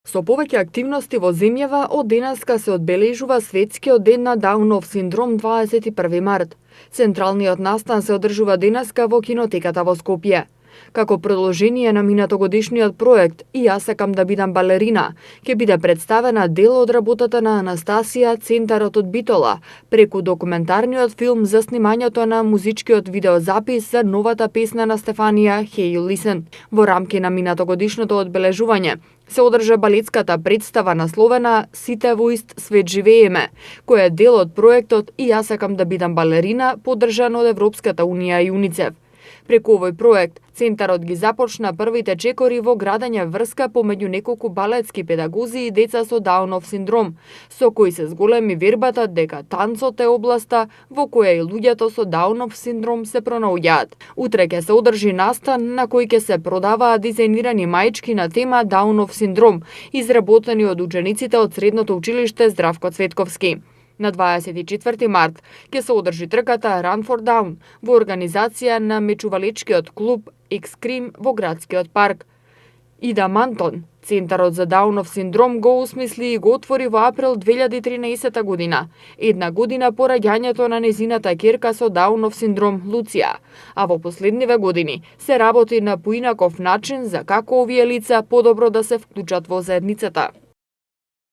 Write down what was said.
Со повеќе активности во земјава, од денеска се одбележува светскиот ден на Даунов синдром 21 март. Централниот настан се одржува денеска во кинотеката во Скопје. Како продолжение на минатогодишниот проект "И јас сакам да бидам балерина", ќе биде представена дел од работата на Анастасија, Центарот од Битола, преку документарниот филм за снимањето на музичкиот видеозапис за новата песна на Стефанија "Hey You Listen". Во рамки на минатогодишното одбележување се одржа балетската представа насловена "Сите во ист свет живееме", која е дел од проектот "И јас сакам да бидам балерина", поддржан од Европската унија и УНИЦЕФ. Преку овој проект, Центарот ги започна првите чекори во градење врска помеѓу неколку балетски педагози и деца со Даунов синдром, со кои се зголеми вербата дека танцот е областа во која и луѓето со Даунов синдром се пронаоѓаат. Утре ќе се одржи настан на кој ќе се продаваат дизајнирани маички на тема Даунов синдром, изработени од учениците од Средното училиште Здравко Цветковски. На 24 март ќе се одржи трката Run for Down во организација на мечувалечкиот клуб X-Cream во градскиот парк. Ида Мантон, Центарот за Даунов синдром, го осмисли и го отвори во април 2013 година, една година по раѓањето на незината ќерка со Даунов синдром Луција, а во последниве години се работи на поинаков начин за како овие лица подобро да се вклучат во заедницата.